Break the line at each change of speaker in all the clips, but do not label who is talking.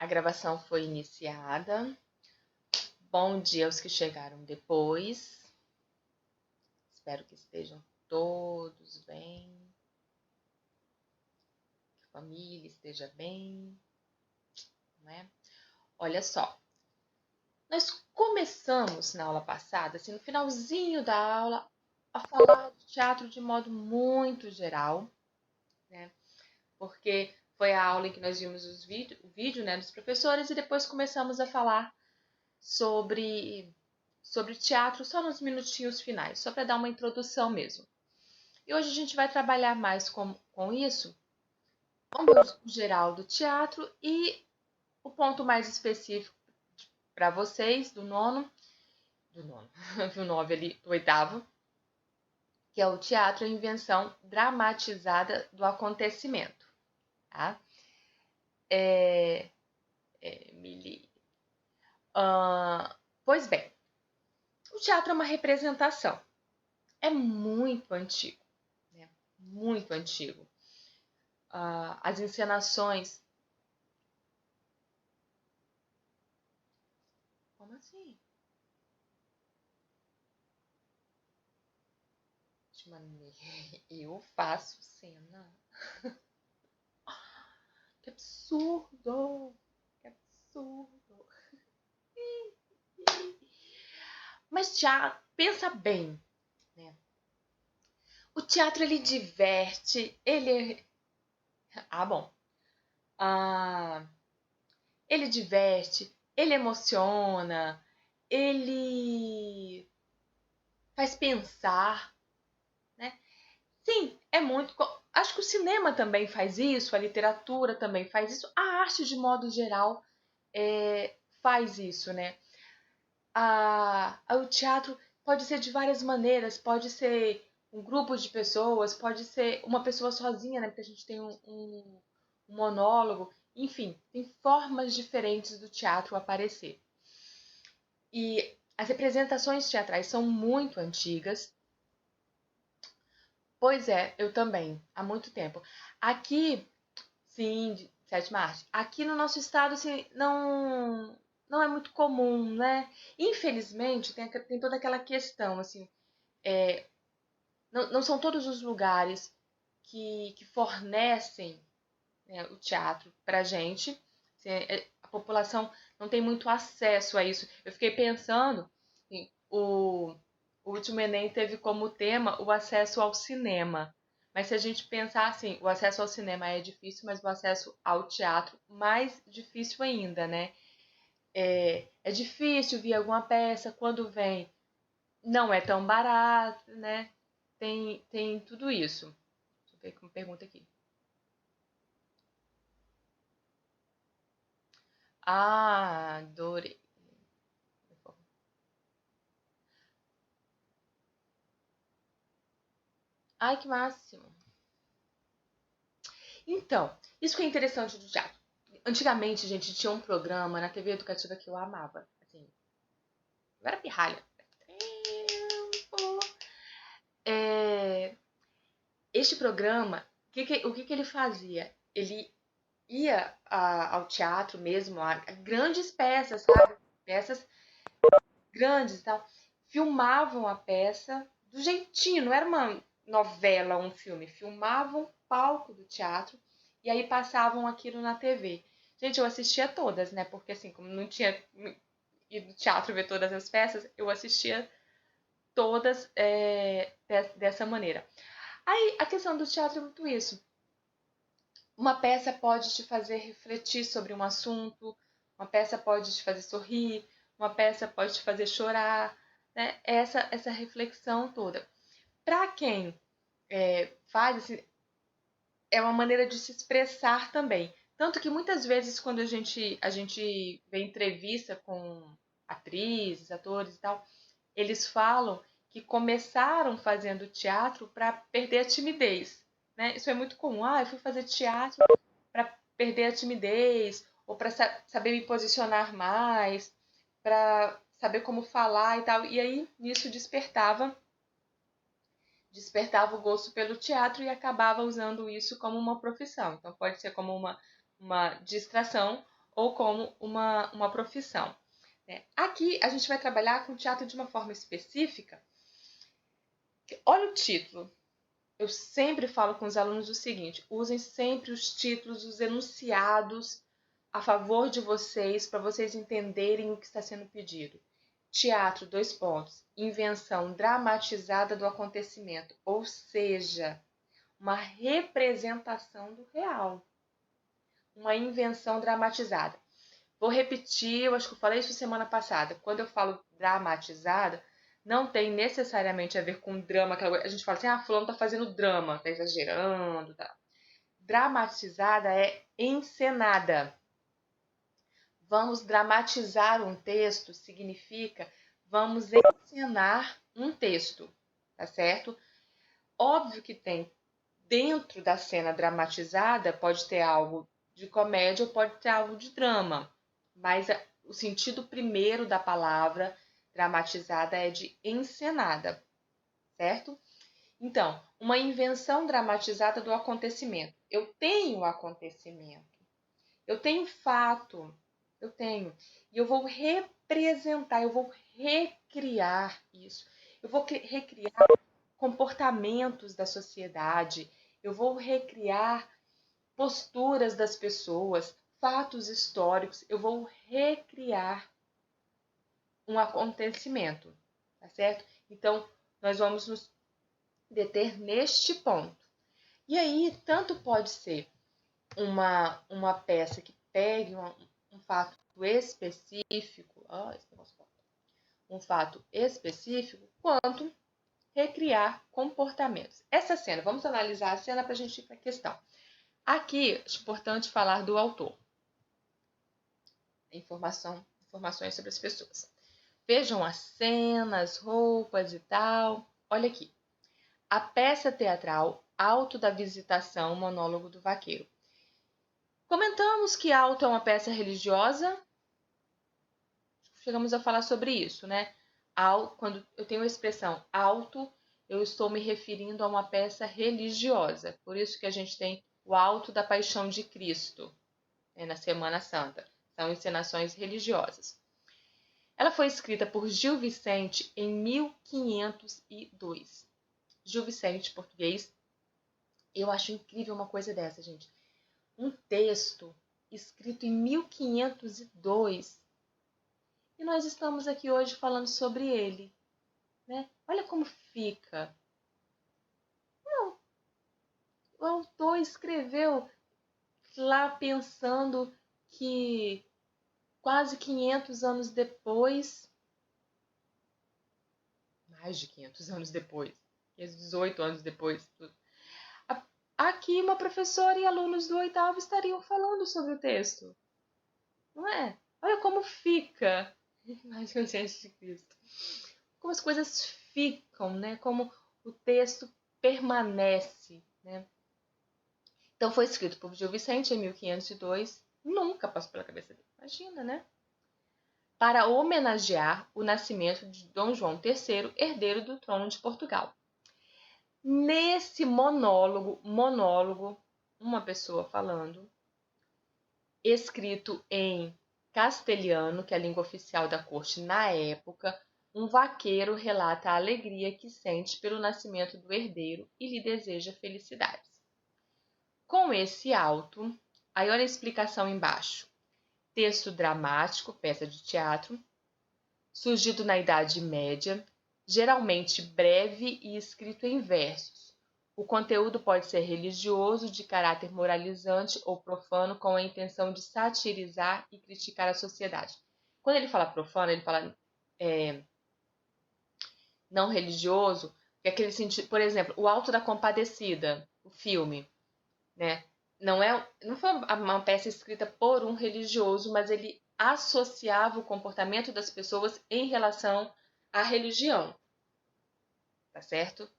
A gravação foi iniciada. Bom dia aos que chegaram depois. Espero que estejam todos bem. Que a família esteja bem, não é? Olha só, nós começamos na aula passada, assim, no finalzinho da aula, a falar de teatro de modo muito geral, né? Porque foi a aula em que nós vimos o vídeo, né, dos professores e depois começamos a falar sobre teatro só nos minutinhos finais, só para dar uma introdução mesmo. E hoje a gente vai trabalhar mais com isso. Vamos ver o geral do teatro e o ponto mais específico para vocês do nono, do 9 ali, do oitavo, que é o teatro, a invenção dramatizada do acontecimento. Tá? Emily. Pois bem, o teatro é uma representação. É muito antigo, né? Muito antigo. As encenações. Como assim? De maneira. Eu faço cena. Que absurdo! Que absurdo! Mas já pensa bem, né? O teatro ele diverte, ele. Bom. Ele diverte, ele emociona, ele faz pensar, né? Sim, é muito. Acho que o cinema também faz isso, a literatura também faz isso, a arte de modo geral faz isso, né? O teatro pode ser de várias maneiras, pode ser um grupo de pessoas, pode ser uma pessoa sozinha, né? Porque a gente tem um monólogo, enfim, tem formas diferentes do teatro aparecer. E as representações teatrais são muito antigas. Pois é, eu também, há muito tempo. Aqui, sim, sétima arte. Aqui no nosso estado, assim, não é muito comum, né? Infelizmente, tem toda aquela questão, assim, não são todos os lugares que fornecem, né, o teatro pra gente. Assim, a população não tem muito acesso a isso. Eu fiquei pensando, assim, o último Enem teve como tema o acesso ao cinema. Mas se a gente pensar assim, o acesso ao cinema é difícil, mas o acesso ao teatro mais difícil ainda, né? É difícil vir alguma peça, quando vem não é tão barato, né? Tem tudo isso. Deixa eu ver como pergunta aqui. Adorei. Ai, que máximo. Então, isso que é interessante do teatro. Antigamente, gente, tinha um programa na TV educativa que eu amava. Assim, eu era pirralha. Tempo. É, este programa, o que ele fazia? Ele ia ao teatro mesmo, a grandes peças, sabe? Peças grandes e tal. Filmavam a peça do jeitinho, não era uma novela, um filme. Filmavam o palco do teatro e aí passavam aquilo na TV. Gente, eu assistia todas, né? Porque assim, como não tinha ido no teatro ver todas as peças, eu assistia todas dessa maneira. Aí a questão do teatro é muito isso. Uma peça pode te fazer refletir sobre um assunto, uma peça pode te fazer sorrir, uma peça pode te fazer chorar, né? Essa reflexão toda. Para quem faz, assim, é uma maneira de se expressar também. Tanto que muitas vezes quando a gente vê entrevista com atrizes, atores e tal, eles falam que começaram fazendo teatro para perder a timidez, né? Isso é muito comum. Eu fui fazer teatro para perder a timidez, ou para saber me posicionar mais, para saber como falar e tal. E aí nisso despertava o gosto pelo teatro e acabava usando isso como uma profissão. Então pode ser como uma distração ou como uma profissão. Aqui a gente vai trabalhar com teatro de uma forma específica. Olha o título. Eu sempre falo com os alunos o seguinte: usem sempre os títulos, os enunciados a favor de vocês, para vocês entenderem o que está sendo pedido. Teatro, 2 pontos, invenção dramatizada do acontecimento, ou seja, uma representação do real, uma invenção dramatizada. Vou repetir, eu acho que eu falei isso semana passada. Quando eu falo dramatizada, não tem necessariamente a ver com drama. A gente fala assim, fulano tá fazendo drama, tá exagerando, tá. Dramatizada é encenada. Vamos dramatizar um texto significa vamos encenar um texto, tá certo? Óbvio que tem dentro da cena dramatizada, pode ter algo de comédia ou pode ter algo de drama, mas o sentido primeiro da palavra dramatizada é de encenada, certo? Então, uma invenção dramatizada do acontecimento. Eu tenho acontecimento, eu tenho fato, eu tenho, e eu vou representar, eu vou recriar isso, eu vou recriar comportamentos da sociedade, eu vou recriar posturas das pessoas, fatos históricos, eu vou recriar um acontecimento, tá certo? Então, nós vamos nos deter neste ponto. E aí, tanto pode ser uma peça que pegue um fato específico, um fato específico, quanto recriar comportamentos. Essa cena, vamos analisar a cena para a gente ir para a questão. Aqui, é importante falar do autor. Informações sobre as pessoas. Vejam as cenas, roupas e tal. Olha aqui. A peça teatral Alto da Visitação, monólogo do vaqueiro. Comentamos que Alto é uma peça religiosa. Chegamos a falar sobre isso, né? Quando eu tenho a expressão alto, eu estou me referindo a uma peça religiosa. Por isso que a gente tem o Alto da Paixão de Cristo, na Semana Santa. São encenações religiosas. Ela foi escrita por Gil Vicente em 1502. Gil Vicente, português. Eu acho incrível uma coisa dessa, gente. Um texto escrito em 1502. E nós estamos aqui hoje falando sobre ele, né? Olha como fica. Não, o autor escreveu lá pensando que quase 500 anos depois, mais de 500 anos depois, 18 anos depois, aqui uma professora e alunos do 8º estariam falando sobre o texto. Não é? Olha como fica. Mais que de Cristo. Como as coisas ficam, né? Como o texto permanece, né? Então foi escrito por Gil Vicente em 1502. Nunca passou pela cabeça dele. Imagina, né? Para homenagear o nascimento de Dom João III, herdeiro do trono de Portugal. Nesse monólogo, uma pessoa falando, escrito em castelhano, que é a língua oficial da corte na época, um vaqueiro relata a alegria que sente pelo nascimento do herdeiro e lhe deseja felicidades. Com esse auto, aí olha a explicação embaixo. Texto dramático, peça de teatro, surgido na Idade Média, geralmente breve e escrito em versos. O conteúdo pode ser religioso, de caráter moralizante ou profano, com a intenção de satirizar e criticar a sociedade. Quando ele fala profano, ele fala não religioso, que é aquele sentido, por exemplo, o Alto da Compadecida, o filme, né? Não foi uma peça escrita por um religioso, mas ele associava o comportamento das pessoas em relação à religião, tá certo?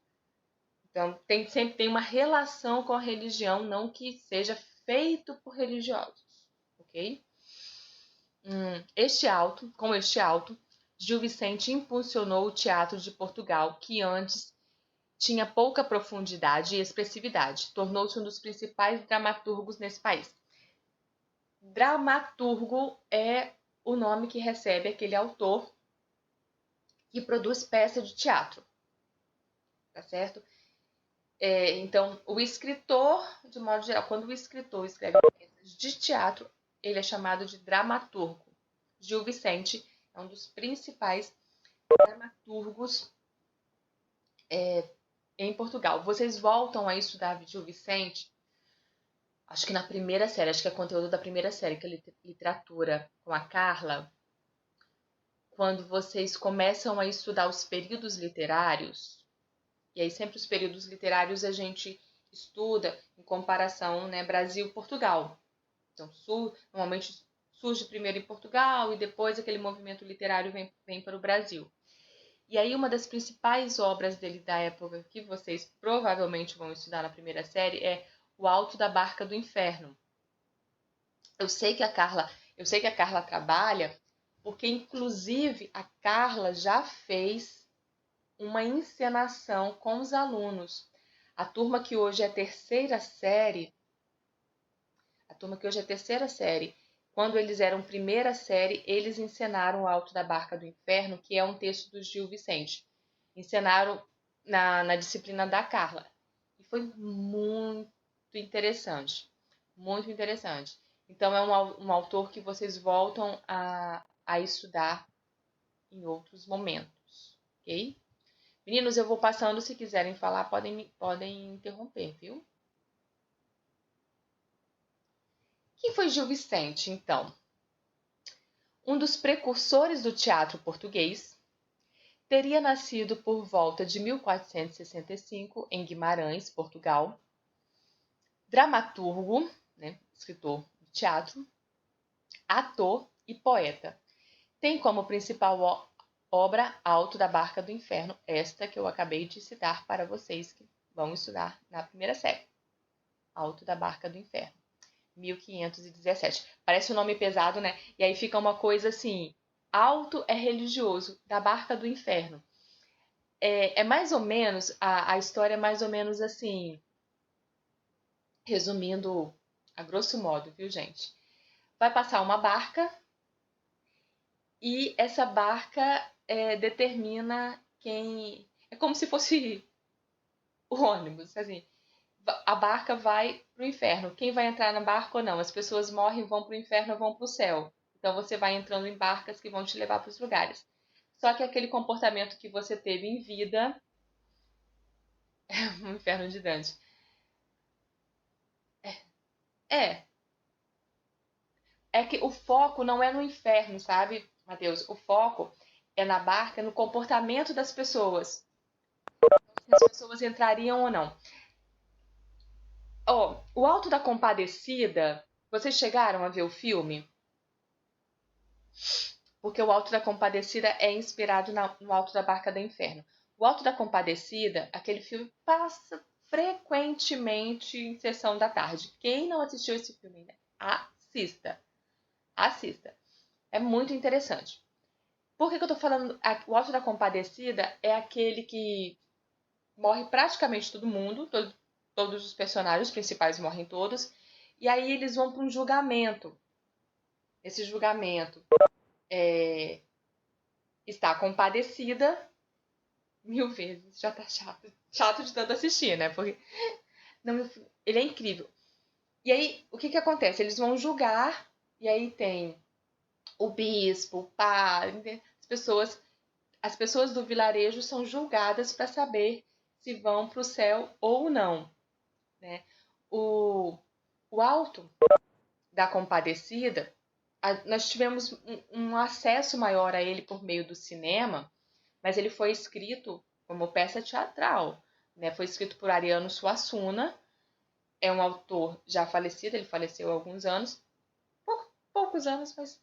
Então, sempre tem uma relação com a religião, não que seja feito por religiosos, ok? Com este auto, Gil Vicente impulsionou o teatro de Portugal, que antes tinha pouca profundidade e expressividade. Tornou-se um dos principais dramaturgos nesse país. Dramaturgo é o nome que recebe aquele autor que produz peça de teatro, tá certo? Então, o escritor, de modo geral, quando o escritor escreve peças de teatro, ele é chamado de dramaturgo. Gil Vicente é um dos principais dramaturgos em Portugal. Vocês voltam a estudar Gil Vicente, acho que na primeira série, acho que é conteúdo da primeira série, que é literatura com a Carla. Quando vocês começam a estudar os períodos literários, e aí sempre os períodos literários a gente estuda em comparação, né, Brasil-Portugal. Então, normalmente surge primeiro em Portugal e depois aquele movimento literário vem para o Brasil. E aí uma das principais obras dele da época que vocês provavelmente vão estudar na primeira série é O Alto da Barca do Inferno. Eu sei que a Carla trabalha porque inclusive a Carla já fez uma encenação com os alunos. A turma que hoje é terceira série, quando eles eram primeira série, eles encenaram O Alto da Barca do Inferno, que é um texto do Gil Vicente. Encenaram na disciplina da Carla. E foi muito interessante. Muito interessante. Então, é um autor que vocês voltam a estudar em outros momentos, ok? Meninos, eu vou passando, se quiserem falar, podem interromper, viu? Quem foi Gil Vicente, então? Um dos precursores do teatro português, teria nascido por volta de 1465 em Guimarães, Portugal. Dramaturgo, né, escritor de teatro, ator e poeta. Tem como principal obra Alto da Barca do Inferno, esta que eu acabei de citar para vocês que vão estudar na primeira série. Alto da Barca do Inferno, 1517. Parece um nome pesado, né? E aí fica uma coisa assim, alto é religioso, da Barca do Inferno. É mais ou menos, a história é mais ou menos assim, resumindo a grosso modo, viu, gente? Vai passar uma barca e essa barca determina quem... É como se fosse o ônibus, assim. A barca vai para o inferno. Quem vai entrar na barca ou não? As pessoas morrem, vão para o inferno ou vão para o céu. Então você vai entrando em barcas que vão te levar para os lugares. Só que aquele comportamento que você teve em vida é um inferno de Dante. É, é que o foco não é no inferno, sabe, Mateus? O foco é na barca, no comportamento das pessoas. Se as pessoas entrariam ou não. O Alto da Compadecida, vocês chegaram a ver o filme? Porque o Alto da Compadecida é inspirado no Alto da Barca do Inferno. O Alto da Compadecida, aquele filme passa frequentemente em sessão da tarde. Quem não assistiu esse filme ainda, assista. Assista. É muito interessante. Por que eu tô falando? O Alto da Compadecida é aquele que morre praticamente todo mundo, todos os personagens principais morrem todos, e aí eles vão para um julgamento. Esse julgamento está Compadecida 1000 vezes, já tá chato. Chato de tanto assistir, né? Porque não, ele é incrível. E aí, o que acontece? Eles vão julgar, e aí tem o bispo, o padre, as pessoas do vilarejo são julgadas para saber se vão para o céu ou não, né? O Alto da Compadecida, nós tivemos um acesso maior a ele por meio do cinema, mas ele foi escrito como peça teatral, né? Foi escrito por Ariano Suassuna, é um autor já falecido, ele faleceu há alguns anos, poucos anos, mas...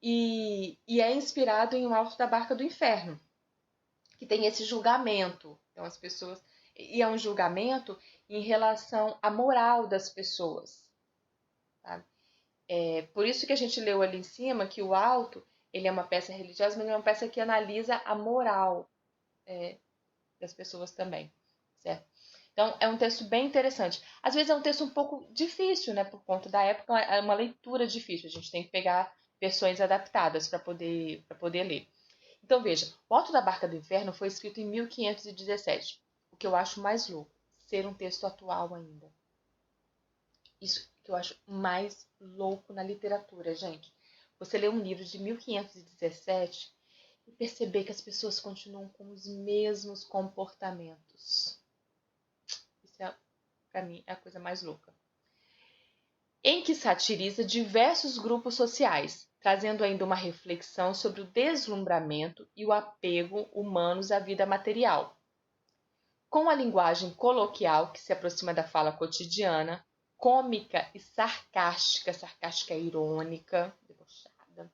E é inspirado em O Alto da Barca do Inferno, que tem esse julgamento. Então as pessoas... E é um julgamento em relação à moral das pessoas. Sabe? Por isso que a gente leu ali em cima que o Alto, ele é uma peça religiosa, mas é uma peça que analisa a moral das pessoas também, certo? Então, é um texto bem interessante. Às vezes é um texto um pouco difícil, né? Por conta da época, é uma leitura difícil. A gente tem que pegar versões adaptadas para poder ler. Então, veja, O Alto da Barca do Inferno foi escrito em 1517. O que eu acho mais louco, ser um texto atual ainda. Isso que eu acho mais louco na literatura, gente. Você lê um livro de 1517 e perceber que as pessoas continuam com os mesmos comportamentos. Isso é, para mim, é a coisa mais louca. Em que satiriza diversos grupos sociais, trazendo ainda uma reflexão sobre o deslumbramento e o apego humanos à vida material. Com a linguagem coloquial que se aproxima da fala cotidiana, cômica e sarcástica irônica, debochada,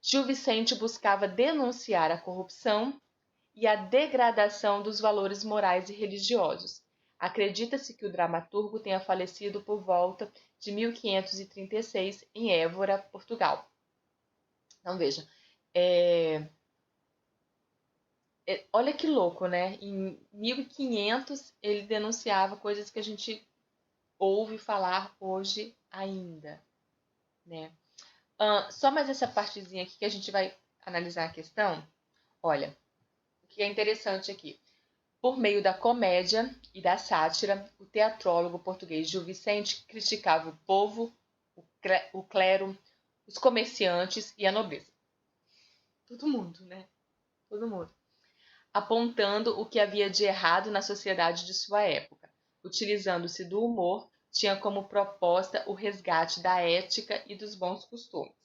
Gil Vicente buscava denunciar a corrupção e a degradação dos valores morais e religiosos. Acredita-se que o dramaturgo tenha falecido por volta de 1536 em Évora, Portugal. Então veja, olha que louco, né? Em 1500 ele denunciava coisas que a gente ouve falar hoje ainda, né? Só mais essa partezinha aqui que a gente vai analisar a questão. Olha, o que é interessante aqui. Por meio da comédia e da sátira, o teatrólogo português Gil Vicente criticava o povo, o clero, os comerciantes e a nobreza. Todo mundo, né? Todo mundo. Apontando o que havia de errado na sociedade de sua época. Utilizando-se do humor, tinha como proposta o resgate da ética e dos bons costumes.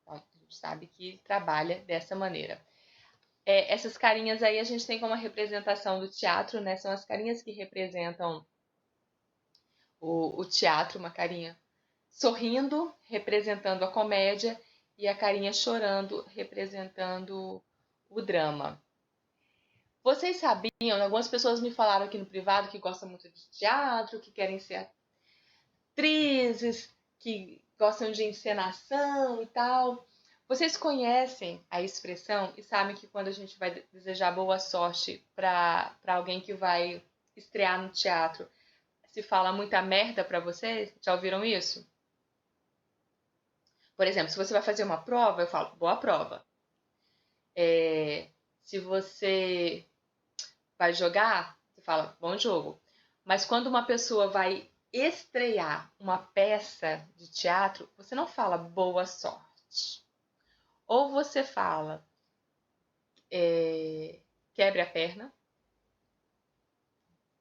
Então, a gente sabe que trabalha dessa maneira. Essas carinhas aí a gente tem como a representação do teatro, né? São as carinhas que representam o teatro, uma carinha sorrindo, representando a comédia, e a carinha chorando, representando o drama. Vocês sabiam, algumas pessoas me falaram aqui no privado que gostam muito de teatro, que querem ser atrizes, que gostam de encenação e tal. Vocês conhecem a expressão e sabem que quando a gente vai desejar boa sorte para alguém que vai estrear no teatro, se fala muita merda para vocês? Já ouviram isso? Por exemplo, se você vai fazer uma prova, eu falo boa prova. Se você vai jogar, você fala bom jogo. Mas quando uma pessoa vai estrear uma peça de teatro, você não fala boa sorte. Ou você fala quebre a perna,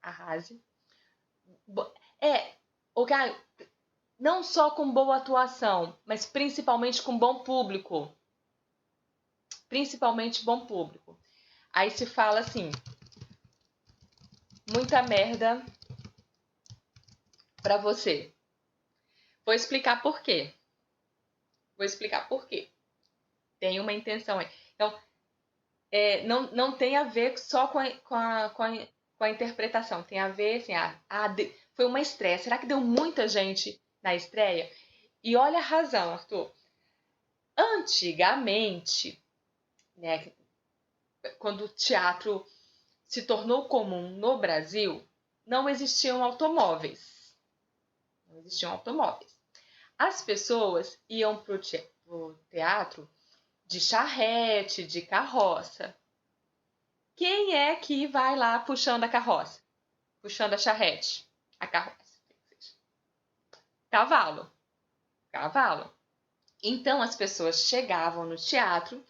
arrase. Não só com boa atuação, mas principalmente com bom público. Principalmente bom público. Aí se fala assim, muita merda pra você. Vou explicar por quê. Tem uma intenção aí. Então, não tem a ver só com a interpretação. Tem a ver, assim, foi uma estreia. Será que deu muita gente na estreia? E olha a razão, Arthur. Antigamente, né, quando o teatro se tornou comum no Brasil, não existiam automóveis. As pessoas iam para o teatro de charrete, de carroça. Quem é que vai lá puxando a carroça? Puxando a charrete? A carroça. Cavalo. Então as pessoas chegavam no teatro,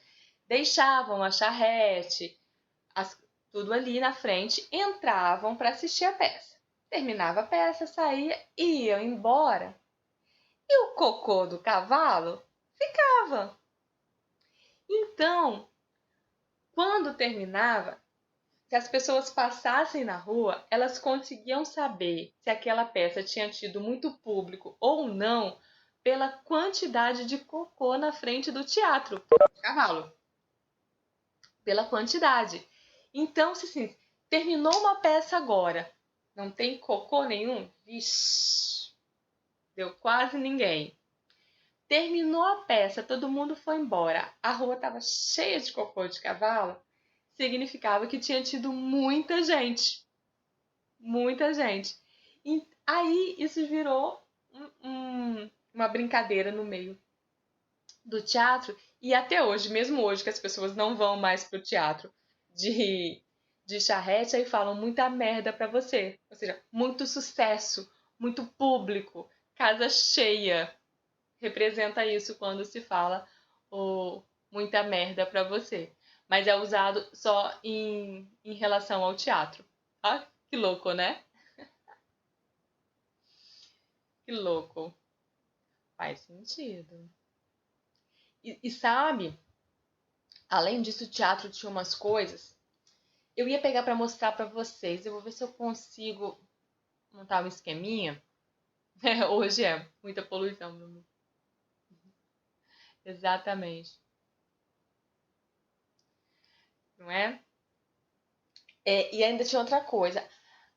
deixavam a charrete, tudo ali na frente, entravam para assistir a peça. Terminava a peça, saía, iam embora. E o cocô do cavalo ficava. Então, quando terminava, se as pessoas passassem na rua, elas conseguiam saber se aquela peça tinha tido muito público ou não pela quantidade de cocô na frente do teatro. Cavalo. Pela quantidade. Então, se assim, terminou uma peça agora, não tem cocô nenhum? Vixe, deu quase ninguém. Terminou a peça, todo mundo foi embora, a rua estava cheia de cocô de cavalo, significava que tinha tido muita gente. Muita gente. E aí isso virou uma brincadeira no meio do teatro. E até hoje, mesmo hoje que as pessoas não vão mais pro teatro de, de charrete, aí falam muita merda pra você. Ou seja, muito sucesso, muito público, casa cheia. Representa isso quando se fala o muita merda pra você. Mas é usado só em relação ao teatro. Ah, que louco, né? Que louco. Faz sentido. E sabe, além disso, o teatro tinha umas coisas. Eu ia pegar pra mostrar pra vocês. Eu vou ver se eu consigo montar um esqueminha. Hoje é muita poluição. Exatamente. Não é? E ainda tinha outra coisa.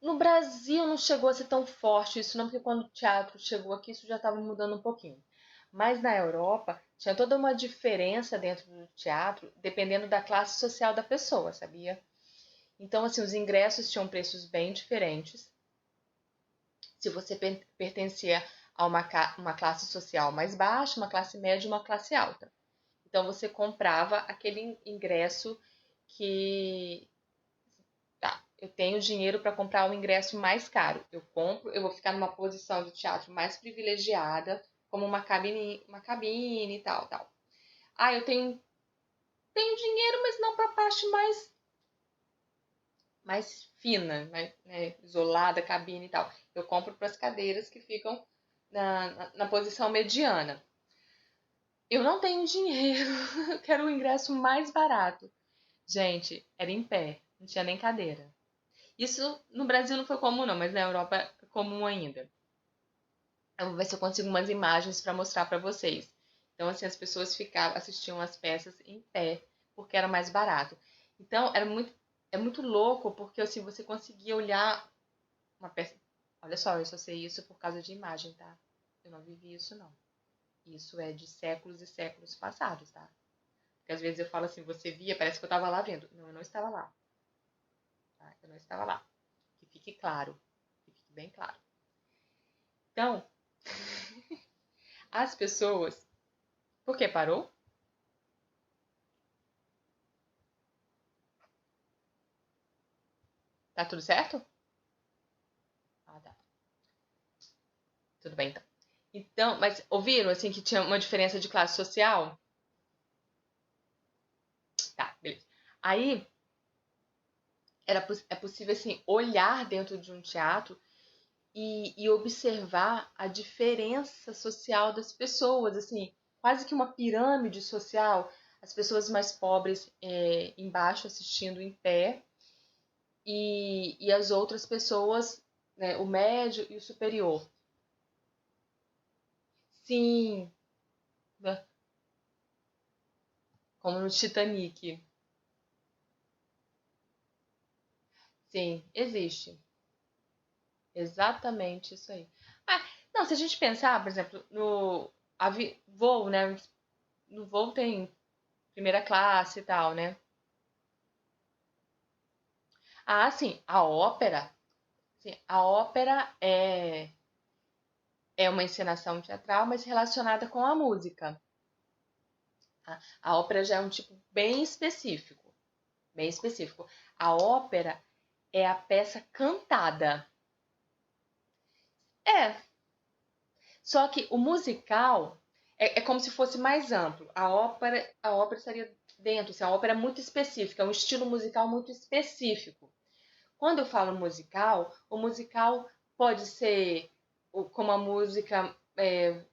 No Brasil não chegou a ser tão forte isso, não, porque quando o teatro chegou aqui, isso já estava mudando um pouquinho. Mas na Europa tinha toda uma diferença dentro do teatro, dependendo da classe social da pessoa, sabia? Então, assim, os ingressos tinham preços bem diferentes. Se você pertencia a uma classe social mais baixa, uma classe média e uma classe alta. Então, você comprava aquele ingresso que tá, eu tenho dinheiro para comprar o ingresso mais caro. Eu compro, eu vou ficar numa posição de teatro mais privilegiada, como uma cabine e tal, tal. Ah, tenho dinheiro, mas não para a parte mais fina, mais, né, isolada, cabine e tal. Eu compro para as cadeiras que ficam na posição mediana. Eu não tenho dinheiro, eu quero o ingresso mais barato. Gente, era em pé, não tinha nem cadeira. Isso no Brasil não foi comum, não, mas na Europa é comum ainda. Eu vou ver se eu consigo umas imagens para mostrar para vocês. Então, assim, as pessoas assistiam as peças em pé, porque era mais barato. Então, é muito louco, porque assim, você conseguia olhar uma peça. Olha só, eu só sei isso por causa de imagem, tá? Eu não vivi isso, não. Isso é de séculos e séculos passados, tá? Porque às vezes eu falo assim, você via, parece que eu estava lá vendo. Não, eu não estava lá. Tá? Eu não estava lá. Que fique claro. Que fique bem claro. Então, as pessoas. Por que parou? Tá tudo certo? Ah, tá. Tudo bem, então. Então, mas ouviram assim que tinha uma diferença de classe social? Tá, beleza. Aí é possível assim olhar dentro de um teatro e observar a diferença social das pessoas, assim, quase que uma pirâmide social. As pessoas mais pobres embaixo assistindo em pé e as outras pessoas, né, o médio e o superior. Sim, né, como no Titanic. Sim, existe. Exatamente isso aí. Ah, não, se a gente pensar, por exemplo, no voo, né? No voo tem primeira classe e tal, né? Ah, sim, a ópera. Sim, a ópera é uma encenação teatral, mas relacionada com a música. Tá? A ópera já é um tipo bem específico, bem específico. A ópera é a peça cantada. É, só que o musical é como se fosse mais amplo. A ópera estaria dentro, assim, a ópera é muito específica, é um estilo musical muito específico. Quando eu falo musical, o musical pode ser como a música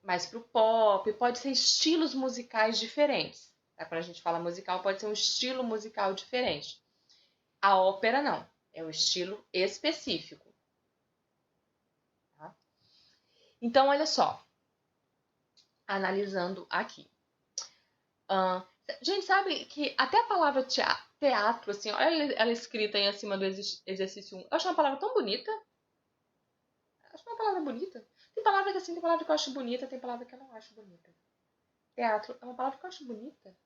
mais pro pop, pode ser estilos musicais diferentes. Tá? Quando a gente fala musical, pode ser um estilo musical diferente. A ópera não, é um estilo específico. Tá? Então, olha só, analisando aqui. Ah, gente, sabe que até a palavra teatro, assim, olha ela escrita aí acima do exercício 1. Eu acho uma palavra tão bonita. Eu acho uma palavra bonita. Tem palavra que assim, tem palavra que eu acho bonita, tem palavra que eu não acho bonita. Teatro é uma palavra que eu acho bonita.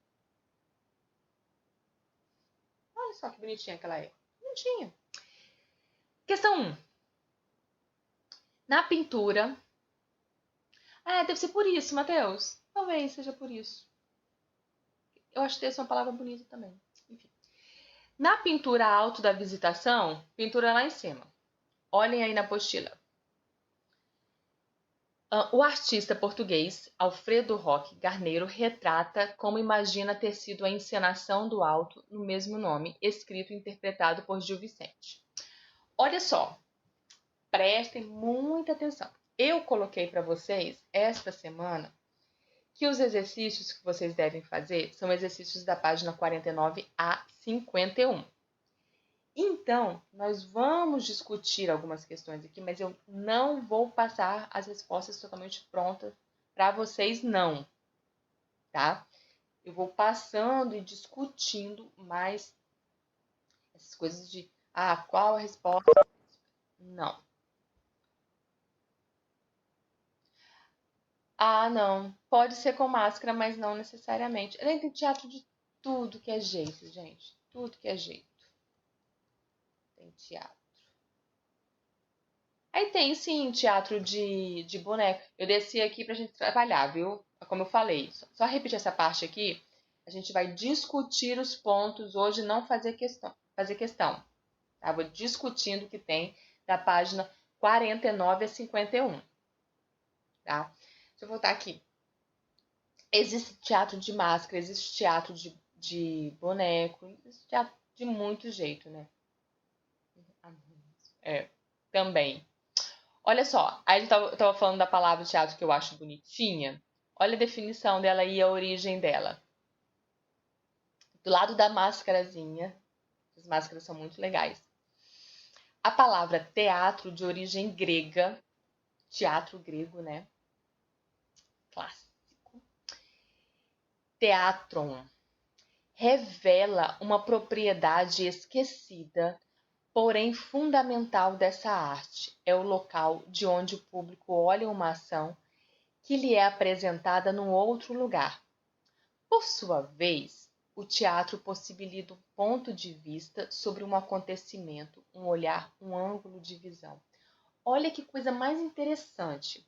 Olha só que bonitinha que ela é. Bonitinha. Questão 1. Na pintura... deve ser por isso, Matheus. Talvez seja por isso. Eu acho que essa é uma palavra bonita também. Enfim. Na pintura alto da visitação, pintura lá em cima. Olhem aí na apostila. O artista português Alfredo Roque Garneiro retrata como imagina ter sido a encenação do alto no mesmo nome, escrito e interpretado por Gil Vicente. Olha só, prestem muita atenção. Eu coloquei para vocês esta semana que os exercícios que vocês devem fazer são exercícios da página 49 a 51. Então, nós vamos discutir algumas questões aqui, mas eu não vou passar as respostas totalmente prontas para vocês, não, tá? Eu vou passando e discutindo mais essas coisas de, qual a resposta? Não. Não. Pode ser com máscara, mas não necessariamente. Tem teatro de tudo que é jeito, gente. Tudo que é jeito. Tem teatro. Aí tem, sim, teatro de boneco. Eu desci aqui pra gente trabalhar, viu? Como eu falei. Só repetir essa parte aqui. A gente vai discutir os pontos hoje, não fazer questão. Tá? Vou discutindo o que tem da página 49 a 51. Tá? Deixa eu voltar aqui. Existe teatro de máscara, existe teatro de boneco, existe teatro de muito jeito, né? Também. Olha só, aí eu tava falando da palavra teatro que eu acho bonitinha. Olha a definição dela e a origem dela. Do lado da máscarazinha, as máscaras são muito legais. A palavra teatro de origem grega, teatro grego, né? Clássico. Teatron revela uma propriedade esquecida, porém fundamental dessa arte. É o local de onde o público olha uma ação que lhe é apresentada num outro lugar. Por sua vez, o teatro possibilita um ponto de vista sobre um acontecimento, um olhar, um ângulo de visão. Olha que coisa mais interessante.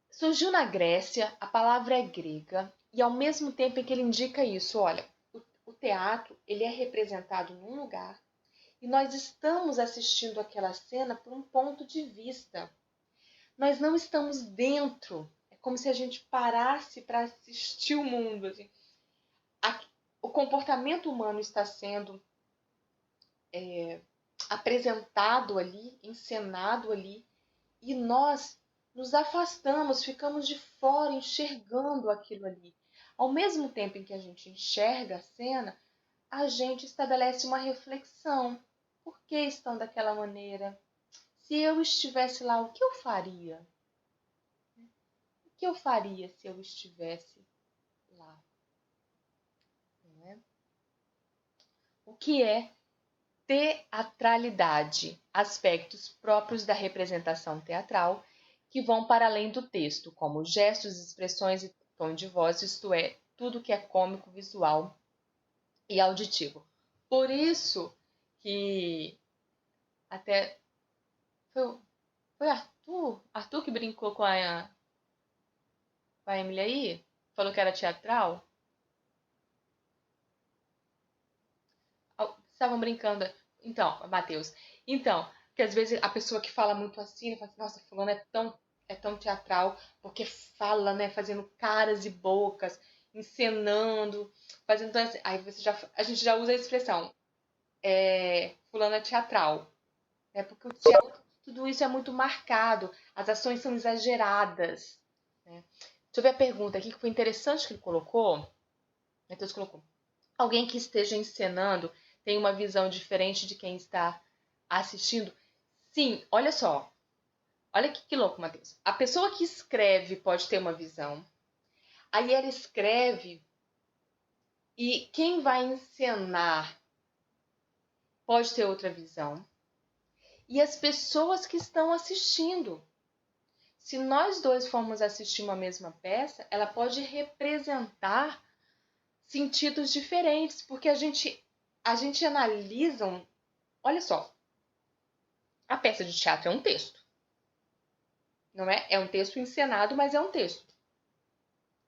Surgiu na Grécia, a palavra é grega, e ao mesmo tempo em que ele indica isso, olha, o teatro ele é representado num lugar e nós estamos assistindo aquela cena por um ponto de vista. Nós não estamos dentro. É como se a gente parasse para assistir o mundo. Assim. O comportamento humano está sendo apresentado ali, encenado ali, e nós nos afastamos, ficamos de fora enxergando aquilo ali. Ao mesmo tempo em que a gente enxerga a cena, a gente estabelece uma reflexão. Por que estão daquela maneira? Se eu estivesse lá, o que eu faria? O que eu faria se eu estivesse lá? Não é? O que é teatralidade? Aspectos próprios da representação teatral que vão para além do texto, como gestos, expressões e tom de voz, isto é, tudo que é cômico, visual e auditivo. Por isso que até foi Arthur que brincou com a Emily aí? Falou que era teatral? Estavam brincando. Então, Matheus. Então, que às vezes a pessoa que fala muito assim, fala assim, nossa, fulano é tão teatral, porque fala, né, fazendo caras e bocas, encenando, fazendo... Aí a gente já usa a expressão, fulano é teatral. Né, porque o teatro, tudo isso é muito marcado, as ações são exageradas. Né? Deixa eu ver a pergunta aqui, que foi interessante que ele colocou. Matheus colocou. Alguém que esteja encenando tem uma visão diferente de quem está assistindo? Sim, olha só. Olha que louco, Matheus. A pessoa que escreve pode ter uma visão. Aí ela escreve e quem vai encenar pode ter outra visão. E as pessoas que estão assistindo. Se nós dois formos assistir uma mesma peça, ela pode representar sentidos diferentes, porque a gente analisa. Olha só, a peça de teatro é um texto. não é? É um texto encenado, mas é um texto.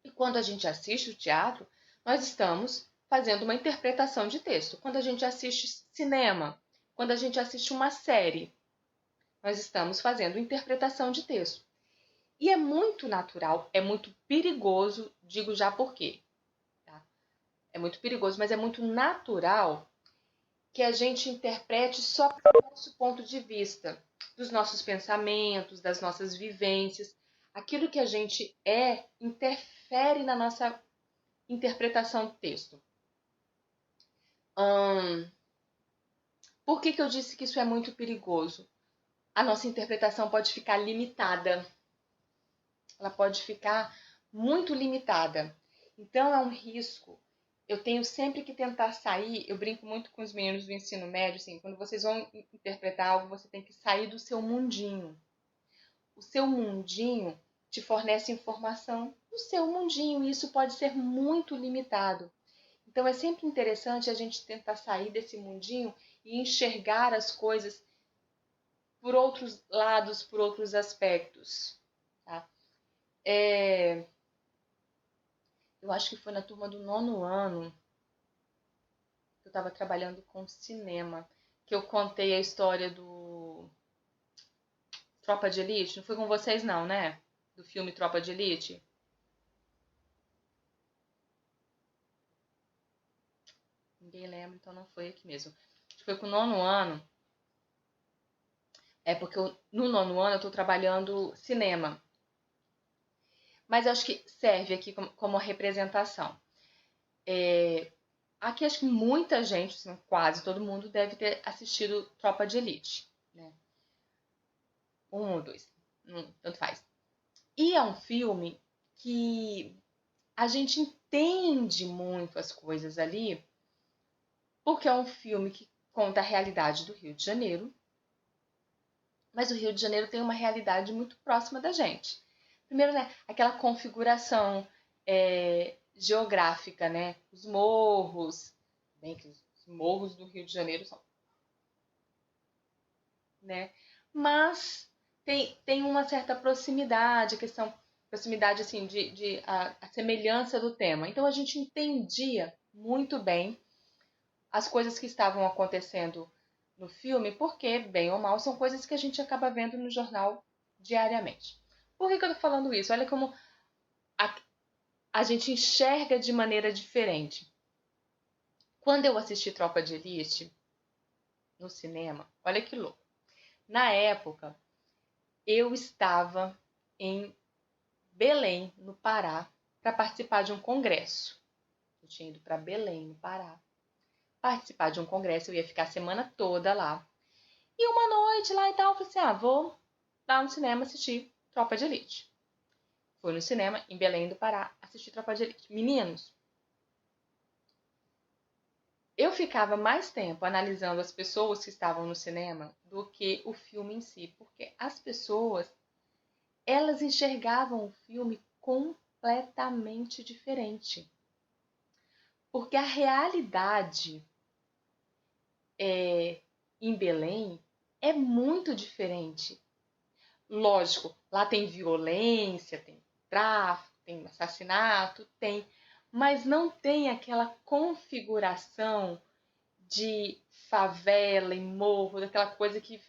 E quando a gente assiste o teatro, nós estamos fazendo uma interpretação de texto. Quando a gente assiste cinema, quando a gente assiste uma série, nós estamos fazendo interpretação de texto. E é muito natural, é muito perigoso, digo já por quê. Tá? É muito perigoso, mas é muito natural que a gente interprete só pelo nosso ponto de vista, dos nossos pensamentos, das nossas vivências. Aquilo que a gente interfere na nossa interpretação do texto. Por que eu disse que isso é muito perigoso? A nossa interpretação pode ficar limitada. Ela pode ficar muito limitada. Então é um risco. Eu tenho sempre que tentar sair. Eu brinco muito com os meninos do ensino médio, assim, quando vocês vão interpretar algo, você tem que sair do seu mundinho. O seu mundinho te fornece informação do seu mundinho, e isso pode ser muito limitado. Então é sempre interessante a gente tentar sair desse mundinho e enxergar as coisas por outros lados, por outros aspectos. Tá? Eu acho que foi na turma do 9º ano que eu estava trabalhando com cinema, que eu contei a história do Tropa de Elite. Não foi com vocês não, né? Do filme Tropa de Elite. Ninguém lembra, então não foi aqui mesmo. Acho que foi com o 9º ano. É porque no 9º ano eu estou trabalhando cinema. Mas acho que serve aqui como representação. Aqui acho que muita gente, assim, quase todo mundo, deve ter assistido Tropa de Elite. Né? 1 ou 2, tanto faz. E é um filme que a gente entende muito as coisas ali, porque é um filme que conta a realidade do Rio de Janeiro, mas o Rio de Janeiro tem uma realidade muito próxima da gente. Primeiro, né, aquela configuração geográfica, né? Os morros, bem que os morros do Rio de Janeiro são, né? Mas tem uma certa proximidade, proximidade assim a semelhança do tema. Então a gente entendia muito bem as coisas que estavam acontecendo no filme, porque, bem ou mal, são coisas que a gente acaba vendo no jornal diariamente. Por que eu tô falando isso? Olha como a gente enxerga de maneira diferente. Quando eu assisti Tropa de Elite no cinema, olha que louco. Na época, eu estava em Belém, no Pará, para participar de um congresso. Eu tinha ido para Belém, no Pará, participar de um congresso. Eu ia ficar a semana toda lá. E uma noite lá e tal, eu falei assim, vou lá no cinema assistir Tropa de Elite. Fui no cinema, em Belém do Pará, assistir Tropa de Elite. Meninos, eu ficava mais tempo analisando as pessoas que estavam no cinema do que o filme em si, porque as pessoas, elas enxergavam o filme completamente diferente. Porque a realidade em Belém é muito diferente. Lógico, lá tem violência, tem tráfico, tem assassinato, mas não tem aquela configuração de favela e morro, daquela coisa que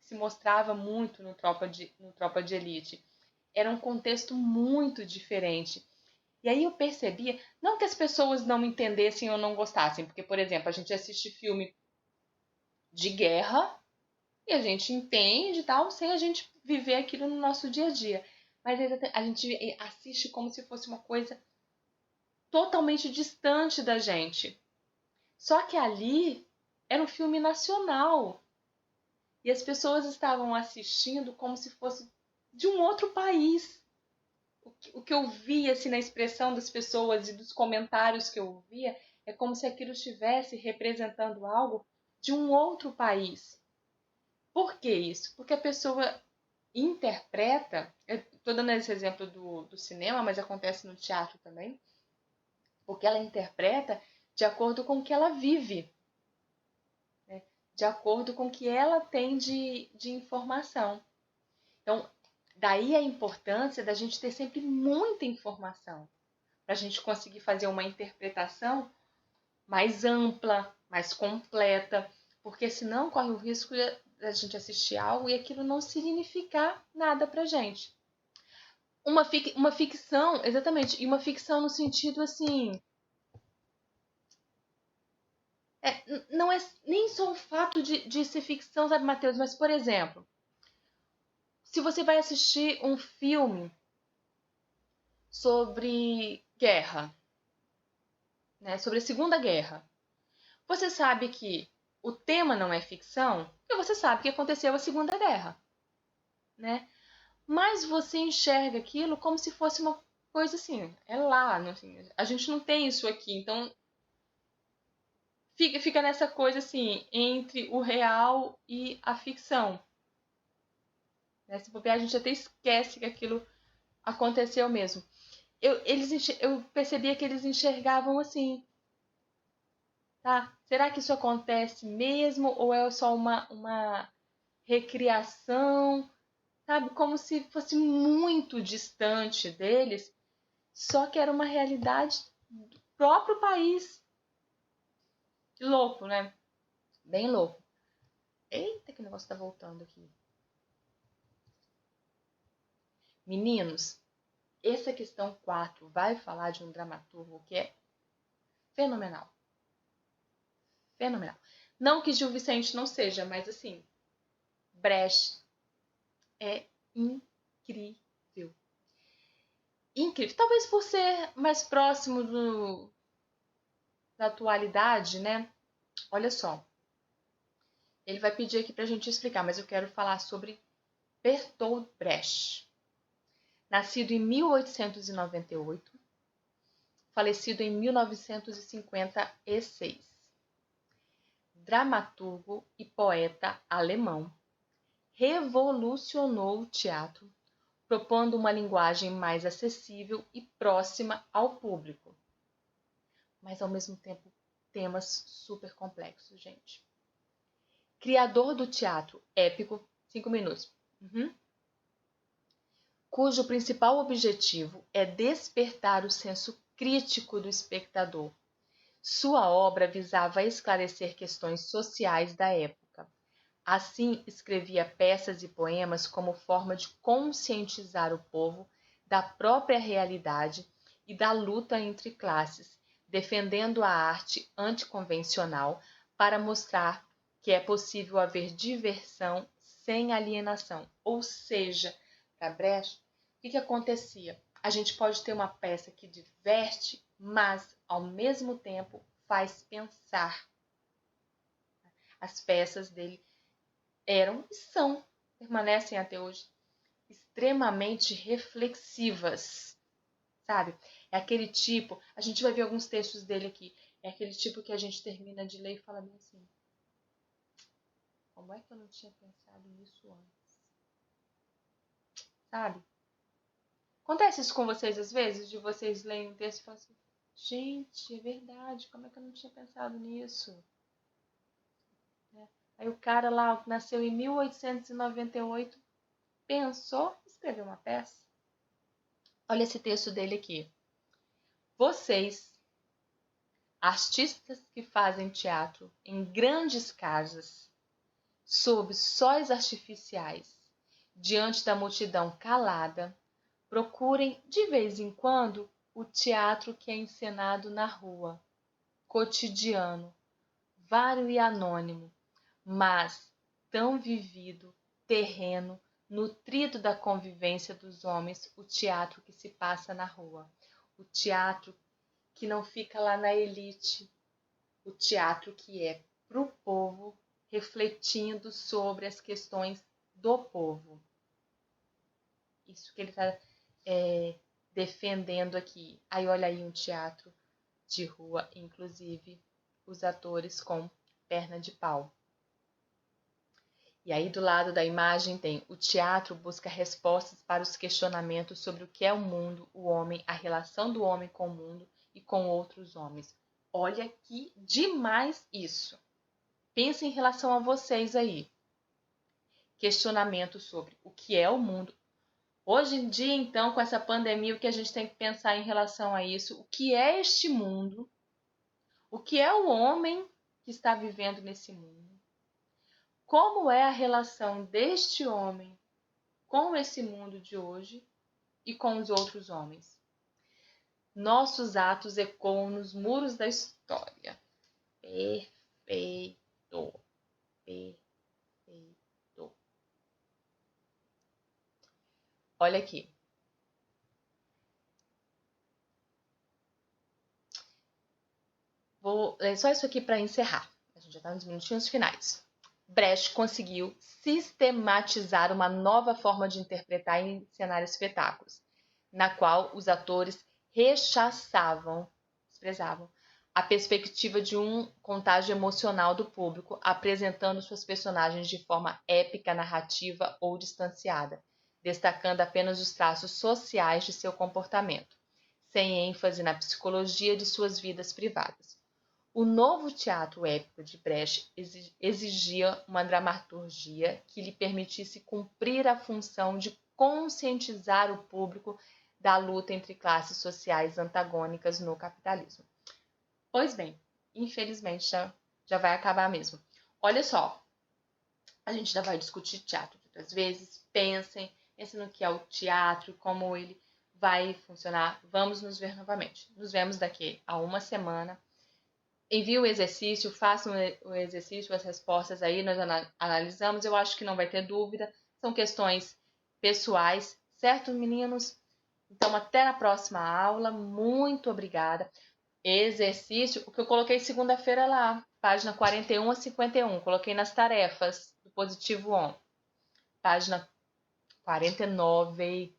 se mostrava muito no Tropa de Elite. Era um contexto muito diferente. E aí eu percebia, não que as pessoas não entendessem ou não gostassem, porque, por exemplo, a gente assiste filme de guerra e a gente entende e tal, sem a gente viver aquilo no nosso dia a dia. Mas a gente assiste como se fosse uma coisa totalmente distante da gente. Só que ali era um filme nacional. E as pessoas estavam assistindo como se fosse de um outro país. O que eu via assim, na expressão das pessoas e dos comentários que eu via é como se aquilo estivesse representando algo de um outro país. Por que isso? Porque a pessoa interpreta, estou dando esse exemplo do cinema, mas acontece no teatro também, porque ela interpreta de acordo com o que ela vive, de acordo com o que ela tem de informação. Então, Daí a importância da gente ter sempre muita informação, para a gente conseguir fazer uma interpretação mais ampla, mais completa, porque senão corre o risco de a gente assistir algo e aquilo não significar nada pra gente. Uma ficção, exatamente, e uma ficção no sentido assim, não é nem só o fato de ser ficção, sabe, Matheus, mas, por exemplo, se você vai assistir um filme sobre guerra, né, sobre a Segunda Guerra, você sabe que o tema não é ficção, porque você sabe que aconteceu a Segunda Guerra, né? Mas você enxerga aquilo como se fosse uma coisa assim, é lá, assim, a gente não tem isso aqui, então fica nessa coisa assim, entre o real e a ficção. Né? Se bobear, a gente até esquece que aquilo aconteceu mesmo. Eu percebia que eles enxergavam assim, tá? Será que isso acontece mesmo ou é só uma recriação? Sabe? Como se fosse muito distante deles, só que era uma realidade do próprio país. Que louco, né? Bem louco. Eita, que negócio tá voltando aqui. Meninos, essa questão 4 vai falar de um dramaturgo que é fenomenal. Fenomenal. Não que Gil Vicente não seja, mas assim, Brecht é incrível. Incrível. Talvez por ser mais próximo da atualidade, né? Olha só. Ele vai pedir aqui pra gente explicar, mas eu quero falar sobre Bertolt Brecht. Nascido em 1898, falecido em 1956. Dramaturgo e poeta alemão, revolucionou o teatro, propondo uma linguagem mais acessível e próxima ao público. Mas, ao mesmo tempo, temas super complexos, gente. Criador do teatro épico, 5 minutos. Cujo principal objetivo é despertar o senso crítico do espectador. Sua obra visava esclarecer questões sociais da época. Assim, escrevia peças e poemas como forma de conscientizar o povo da própria realidade e da luta entre classes, defendendo a arte anticonvencional para mostrar que é possível haver diversão sem alienação. Ou seja, para Brecht, o que acontecia? A gente pode ter uma peça que diverte, mas ao mesmo tempo faz pensar. As peças dele eram e são, permanecem até hoje, extremamente reflexivas, sabe? É aquele tipo, a gente vai ver alguns textos dele aqui, é aquele tipo que a gente termina de ler e fala bem assim, como é que eu não tinha pensado nisso antes? Sabe? Acontece isso com vocês às vezes, de vocês lerem um texto e falarem assim, gente, é verdade, como é que eu não tinha pensado nisso? Aí o cara lá, que nasceu em 1898, pensou em escrever uma peça. Olha esse texto dele aqui. Vocês, artistas que fazem teatro em grandes casas, sob sóis artificiais, diante da multidão calada, procurem de vez em quando o teatro que é encenado na rua, cotidiano, vário e anônimo, mas tão vivido, terreno, nutrido da convivência dos homens, o teatro que se passa na rua, o teatro que não fica lá na elite, o teatro que é para o povo, refletindo sobre as questões do povo. Isso que ele está defendendo aqui. Aí olha aí um teatro de rua, inclusive os atores com perna de pau. E aí do lado da imagem tem o teatro busca respostas para os questionamentos sobre o que é o mundo, o homem, a relação do homem com o mundo e com outros homens. Olha que demais isso. Pensa em relação a vocês aí. Questionamento sobre o que é o mundo. Hoje em dia, então, com essa pandemia, o que a gente tem que pensar em relação a isso? O que é este mundo? O que é o homem que está vivendo nesse mundo? Como é a relação deste homem com esse mundo de hoje e com os outros homens? Nossos atos ecoam nos muros da história. Perfeito. Perfeito. Olha aqui. Vou ler só isso aqui para encerrar. A gente já está nos minutinhos finais. Brecht conseguiu sistematizar uma nova forma de interpretar e encenar espetáculos, na qual os atores desprezavam a perspectiva de um contágio emocional do público, apresentando suas personagens de forma épica, narrativa ou distanciada, destacando apenas os traços sociais de seu comportamento, sem ênfase na psicologia de suas vidas privadas. O novo teatro épico de Brecht exigia uma dramaturgia que lhe permitisse cumprir a função de conscientizar o público da luta entre classes sociais antagônicas no capitalismo. Pois bem, infelizmente já vai acabar mesmo. Olha só, a gente ainda vai discutir teatro outras vezes. Pensem no que é o teatro, como ele vai funcionar. Vamos nos ver novamente. Nos vemos daqui a uma semana. Envie o exercício, façam o exercício, as respostas aí, nós analisamos. Eu acho que não vai ter dúvida. São questões pessoais, certo, meninos? Então, até na próxima aula. Muito obrigada. Exercício, o que eu coloquei segunda-feira lá, página 41 a 51. Coloquei nas tarefas do Positivo On. Página 49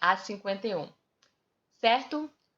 a 51. Certo?